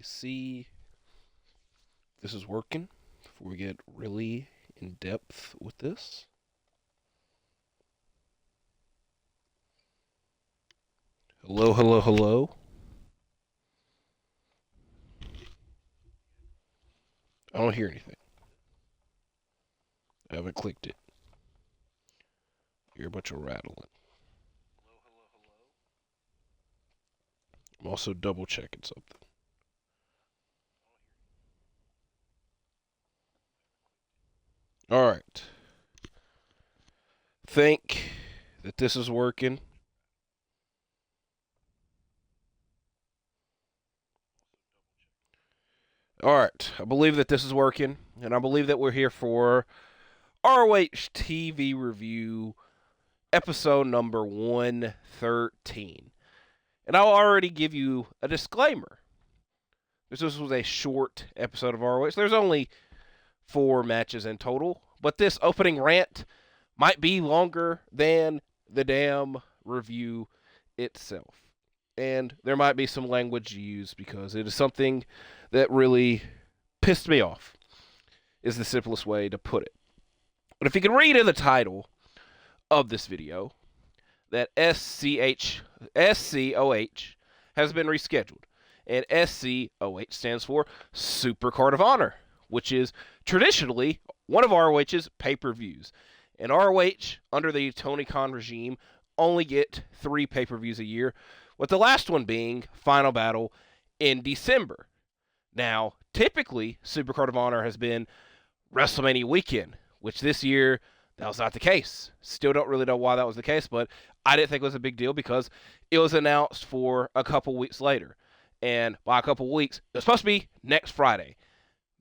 me see if this is working before we get really in depth with this. Hello, hello, hello. I don't hear anything. I haven't clicked it. Hear a bunch of rattling. I'm also double checking something. All right. Think that this is working. All right. I believe that this is working, and I believe that we're here for ROH TV review, episode number 113. And I'll already give you a disclaimer. This was a short episode of ROH. There's only 4 matches in total, but this opening rant might be longer than the damn review itself. And there might be some language used because it is something that really pissed me off, is the simplest way to put it. But if you can read in the title of this video that SCOH has been rescheduled. And SCOH stands for Supercard of Honor, which is traditionally one of ROH's pay-per-views. And ROH, under the Tony Khan regime, only get 3 pay-per-views a year, with the last one being Final Battle in December. Now, typically, Supercard of Honor has been WrestleMania weekend, which this year, that was not the case. Still don't really know why that was the case, but I didn't think it was a big deal because it was announced for a couple weeks later. And by a couple weeks, it was supposed to be next Friday,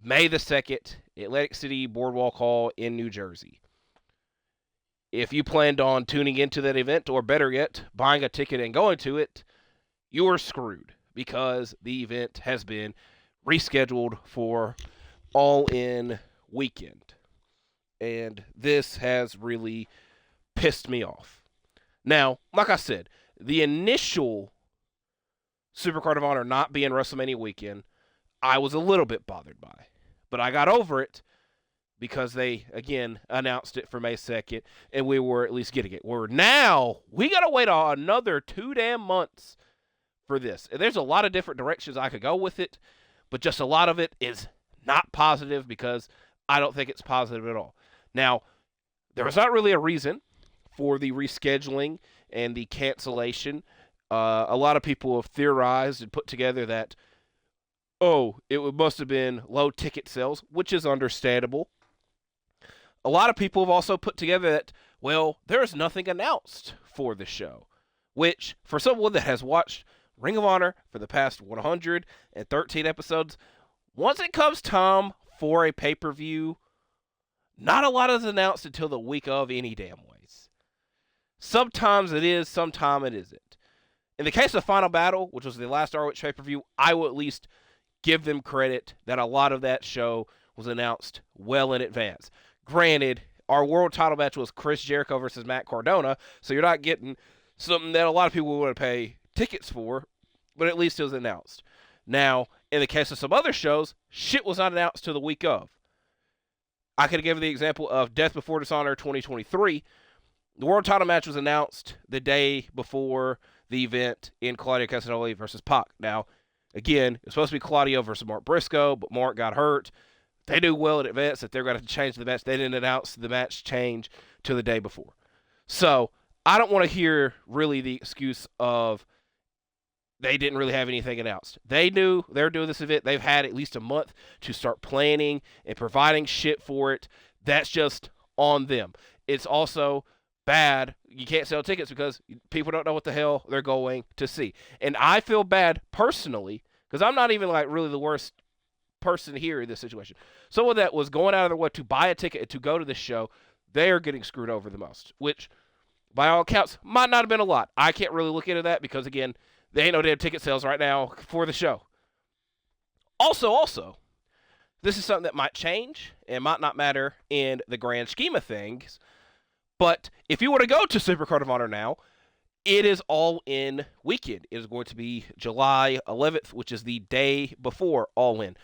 May the 2nd, Atlantic City Boardwalk Hall in New Jersey. If you planned on tuning into that event, or better yet, buying a ticket and going to it, you are screwed because the event has been rescheduled for All In weekend. And this has really pissed me off. Now, like I said, the initial Supercard of Honor not being WrestleMania weekend, I was a little bit bothered by. But I got over it because they, again, announced it for May 2nd, and we were at least getting it. Where now, we got to wait another 2 damn months for this. And there's a lot of different directions I could go with it, but just a lot of it is not positive because I don't think it's positive at all. Now, there was not really a reason for the rescheduling and the cancellation. A lot of people have theorized and put together that, it must have been low ticket sales, which is understandable. A lot of people have also put together that, well, there's nothing announced for the show, which, for someone that has watched Ring of Honor for the past 113 episodes, once it comes time for a pay-per-view, not a lot is announced until the week of any damn ways. Sometimes it is, sometimes it isn't. In the case of Final Battle, which was the last ROH pay-per-view, I will at least give them credit that a lot of that show was announced well in advance. Granted, our world title match was Chris Jericho versus Matt Cardona, so you're not getting something that a lot of people would want to pay tickets for, but at least it was announced. Now, in the case of some other shows, shit was not announced till the week of. I could give the example of Death Before Dishonor 2023. The world title match was announced the day before the event in Claudio Castagnoli versus Pac. Now, again, it was supposed to be Claudio versus Mark Briscoe, but Mark got hurt. They knew well in advance that they're going to have to change the match. They didn't announce the match change till the day before. So, I don't want to hear really the excuse of they didn't really have anything announced. They knew they were doing this event. They've had at least a month to start planning and providing shit for it. That's just on them. It's also bad. You can't sell tickets because people don't know what the hell they're going to see. And I feel bad personally because I'm not even like really the worst person here in this situation. Someone that was going out of their way to buy a ticket and to go to this show, they are getting screwed over the most, which by all accounts might not have been a lot. I can't really look into that because, again, there ain't no damn ticket sales right now for the show. Also, this is something that might change and might not matter in the grand scheme of things. But if you were to go to Supercard of Honor now, It is All In weekend. It is going to be July 11th, which is the day before All In.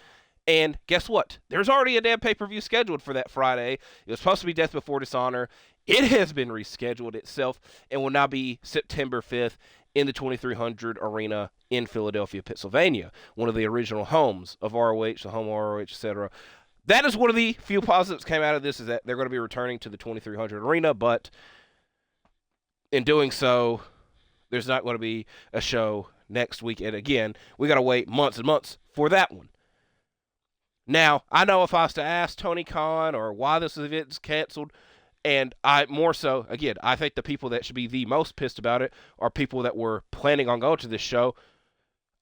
And guess what? There's already a damn pay-per-view scheduled for that Friday. It was supposed to be Death Before Dishonor. It has been rescheduled itself and will now be September 5th in the 2300 Arena in Philadelphia, Pennsylvania, one of the original homes of ROH, the home of ROH, etc. That is one of the few positives came out of this, is that they're going to be returning to the 2300 Arena, but in doing so, there's not going to be a show next week. And again, we got to wait months and months for that one. Now, I know if I was to ask Tony Khan or why this event is canceled, and I more so, again, I think the people that should be the most pissed about it are people that were planning on going to this show.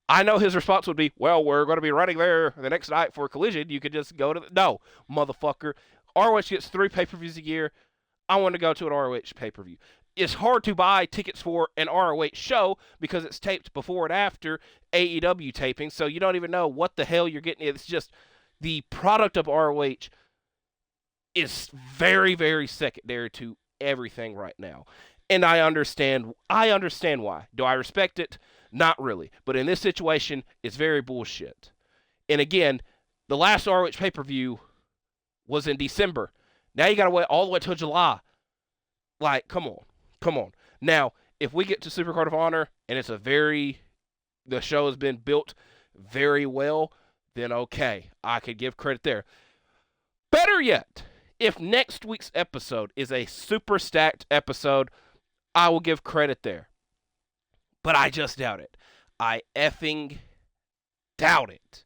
I know his response would be, well, we're going to be running there the next night for a Collision. You could just go to No, motherfucker. ROH gets 3 pay-per-views a year. I want to go to an ROH pay-per-view. It's hard to buy tickets for an ROH show because it's taped before and after AEW taping, so you don't even know what the hell you're getting. It's just the product of ROH is very, very secondary to everything right now. And I understand why. Do I respect it? Not really. But in this situation, it's very bullshit. And again, the last ROH pay-per-view was in December. Now you got to wait all the way till July. Like, come on. Now, if we get to Supercard of Honor and the show has been built very well, then okay, I could give credit there. Better yet, if next week's episode is a super stacked episode, I will give credit there. But I just doubt it. I effing doubt it.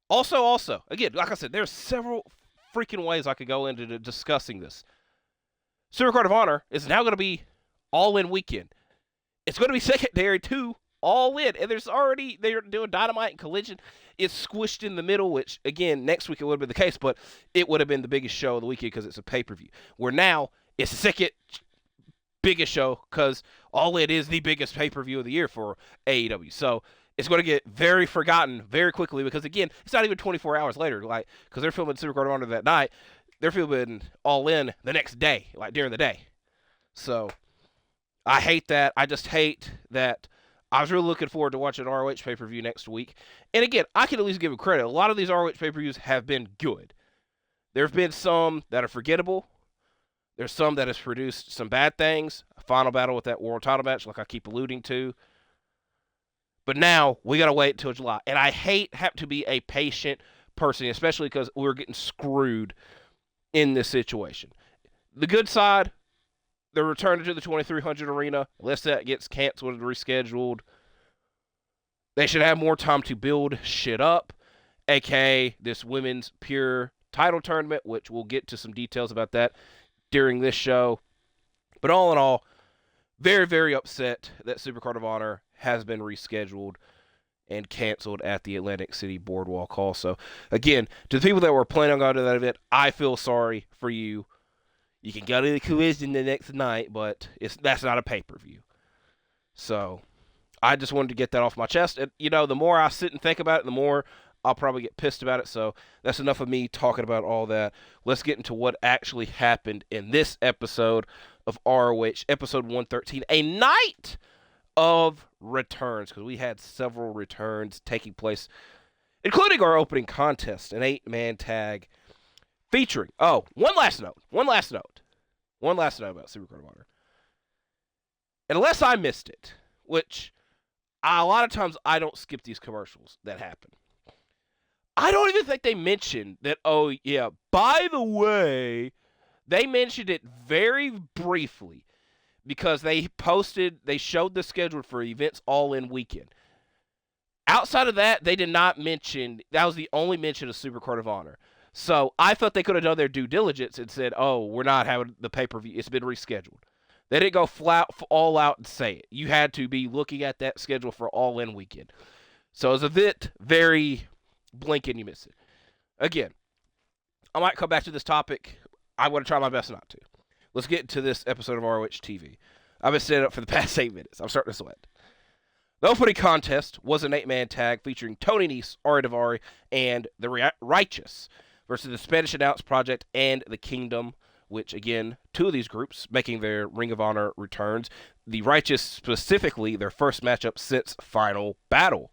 Also, again, like I said, there's several freaking ways I could go into discussing this. Supercard of Honor is now going to be All In weekend. It's going to be secondary to All In. And they're doing Dynamite and Collision. It's squished in the middle, which, again, next week it would have been the case, but it would have been the biggest show of the weekend because it's a pay-per-view. Where now, it's the second biggest show because All In is the biggest pay-per-view of the year for AEW. So it's going to get very forgotten very quickly because, again, it's not even 24 hours later. Like, because they're filming Supercard of Honor that night. They're filming All In the next day, like during the day. So I hate that. I just hate that. I was really looking forward to watching an ROH pay-per-view next week. And again, I can at least give them credit. A lot of these ROH pay-per-views have been good. There have been some that are forgettable. There's some that has produced some bad things. A final battle with that world title match, like I keep alluding to. But now, we got to wait until July. And I hate having to be a patient person, especially because we're getting screwed in this situation. The good side, they're returning to the 2300 Arena. Unless that gets canceled and rescheduled, they should have more time to build shit up, aka this women's pure title tournament, which we'll get to some details about that during this show. But all in all, very, very upset that Supercard of Honor has been rescheduled and canceled at the Atlantic City Boardwalk Hall. So, again, to the people that were planning on going to that event, I feel sorry for you. You can go to the Collision the next night, but that's not a pay-per-view. So, I just wanted to get that off my chest. And, the more I sit and think about it, the more I'll probably get pissed about it. So, that's enough of me talking about all that. Let's get into what actually happened in this episode of ROH, episode 113, a night of returns, because we had several returns taking place, including our opening contest, an 8-man tag featuring, one last note about Supercard of Honor. And unless I missed it, which a lot of times I don't skip these commercials that happen, I don't even think they mentioned that, by the way, they mentioned it very briefly, because they showed the schedule for events All In weekend. Outside of that, they did not mention, that was the only mention of Supercard of Honor. So I thought they could have done their due diligence and said, we're not having the pay-per-view, it's been rescheduled. They didn't go all out and say it. You had to be looking at that schedule for All In weekend. So it was a bit very blink and you miss it. Again, I might come back to this topic. I'm going to try my best not to. Let's get into this episode of ROH TV. I've been setting up for the past 8 minutes. I'm starting to sweat. The opening contest was an 8-man tag featuring Tony Nese, Ari Daivari, and the Righteous versus the Spanish Announce Project and the Kingdom, which, again, two of these groups making their Ring of Honor returns. The Righteous, specifically, their first matchup since Final Battle.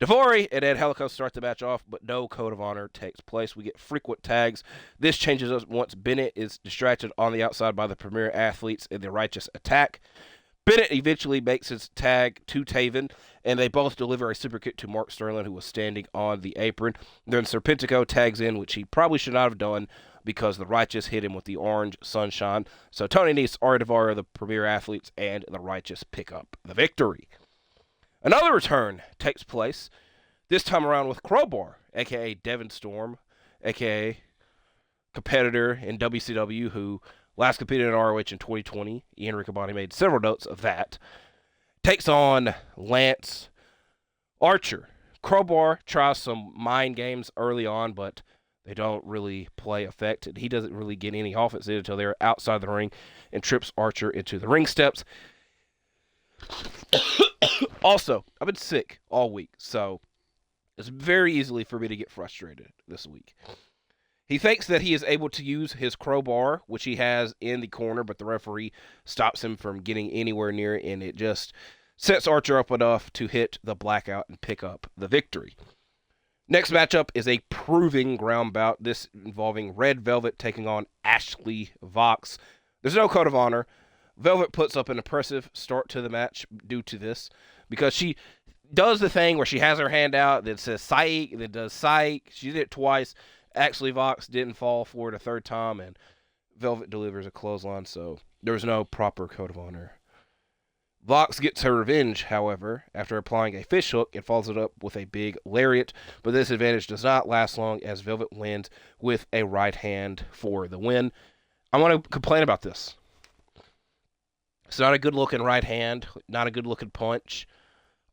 Daivari and Ed Helico start the match off, but no Code of Honor takes place. We get frequent tags. This changes us once Bennett is distracted on the outside by the Premier athletes in the Righteous attack. Bennett eventually makes his tag to Taven, and they both deliver a super kick to Mark Sterling, who was standing on the apron. Then Serpentico tags in, which he probably should not have done because the Righteous hit him with the orange sunshine. So Tony Nese, Ari Daivari, the Premier athletes, and the Righteous pick up the victory. Another return takes place, this time around with Crowbar, a.k.a. Devin Storm, a.k.a. competitor in WCW who last competed in ROH in 2020. Ian Riccaboni made several notes of that. Takes on Lance Archer. Crowbar tries some mind games early on, but they don't really play effect. He doesn't really get any offense in until they're outside the ring and trips Archer into the ring steps. Also, I've been sick all week, so it's very easily for me to get frustrated this week. He thinks that he is able to use his crowbar, which he has in the corner, but the referee stops him from getting anywhere near it, and it just sets Archer up enough to hit the blackout and pick up the victory. Next matchup is a proving ground bout, this involving Red Velvet taking on Ashley Vox. There's no Code of Honor. Velvet puts up an impressive start to the match due to this, because she does the thing where she has her hand out that says psych, that does psych. She did it twice. Actually, Vox didn't fall for it a third time, and Velvet delivers a clothesline, so there was no proper Code of Honor. Vox gets her revenge, however, after applying a fish hook and follows it up with a big lariat, but this advantage does not last long as Velvet wins with a right hand for the win. I want to complain about this. It's not a good-looking right hand, not a good-looking punch.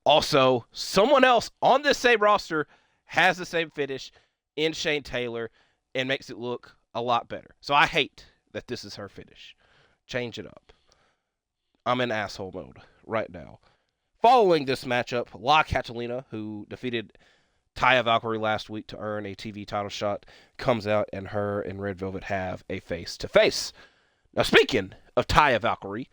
Also, someone else on this same roster has the same finish in Shane Taylor and makes it look a lot better. So I hate that this is her finish. Change it up. I'm in asshole mode right now. Following this matchup, La Catalina, who defeated Taya Valkyrie last week to earn a TV title shot, comes out, and her and Red Velvet have a face-to-face. Now, speaking of Taya Valkyrie,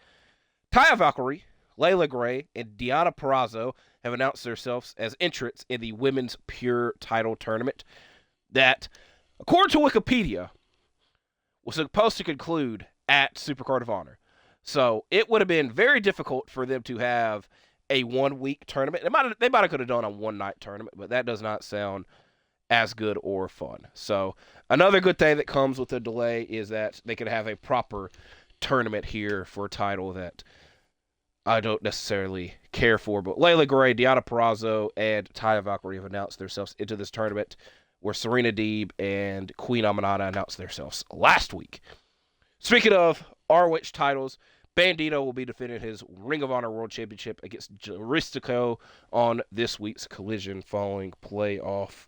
Layla Gray, and Deonna Purrazzo have announced themselves as entrants in the Women's Pure Title Tournament that, according to Wikipedia, was supposed to conclude at Supercard of Honor. So it would have been very difficult for them to have a one-week tournament. They might have could have done a one-night tournament, but that does not sound as good or fun. So another good thing that comes with the delay is that they could have a proper tournament here for a title that I don't necessarily care for. But Layla Gray, Deonna Purrazzo, and Taya Valkyrie have announced themselves into this tournament, where Serena Deeb and Queen Aminata announced themselves last week. Speaking of ROH titles, Bandito will be defending his Ring of Honor World Championship against Jaristico on this week's Collision following playoff.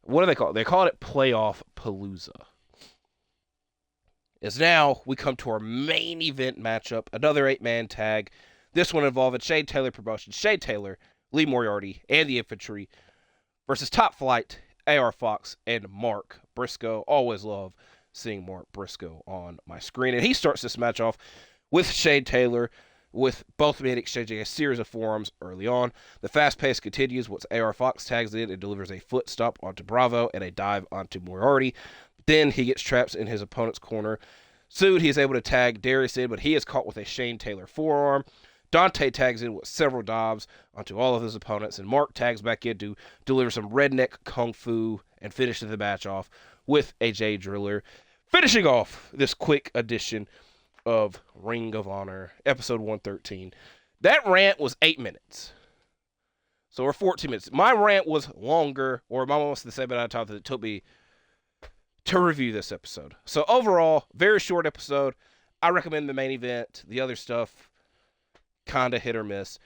What do they call it? They call it Playoff Palooza. As now we come to our main event matchup, another 8-man tag. This one involving Shane Taylor Promotions, Shane Taylor, Lee Moriarty, and the Infantry versus Top Flight, AR Fox, and Mark Briscoe. Always love seeing Mark Briscoe on my screen. And he starts this match off with Shane Taylor, with both men exchanging a series of forearms early on. The fast pace continues once AR Fox tags in and delivers a foot stomp onto Bravo and a dive onto Moriarty. Then he gets trapped in his opponent's corner. Soon he is able to tag Darius in, but he is caught with a Shane Taylor forearm. Dante tags in with several dives onto all of his opponents, and Mark tags back in to deliver some redneck kung fu and finishes the match off with a J Driller, finishing off this quick edition of Ring of Honor, episode 113. That rant was 8 minutes. So we're 14 minutes. My rant was longer, or almost the same amount of time that it took me to review this episode. So overall, very short episode. I recommend the main event. The other stuff, kind of hit or miss.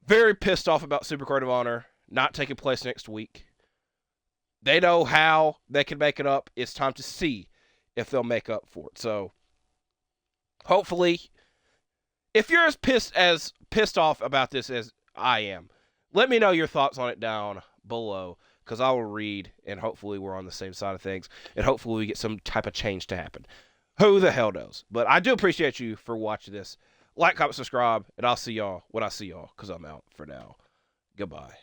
Very pissed off about Supercard of Honor not taking place next week. They know how they can make it up. It's time to see if they'll make up for it. So, hopefully, if you're as pissed off about this as I am, let me know your thoughts on it down below, because I will read, and hopefully we're on the same side of things, and hopefully we get some type of change to happen. Who the hell knows? But I do appreciate you for watching this. Like, comment, subscribe, and I'll see y'all when I see y'all, because I'm out for now. Goodbye.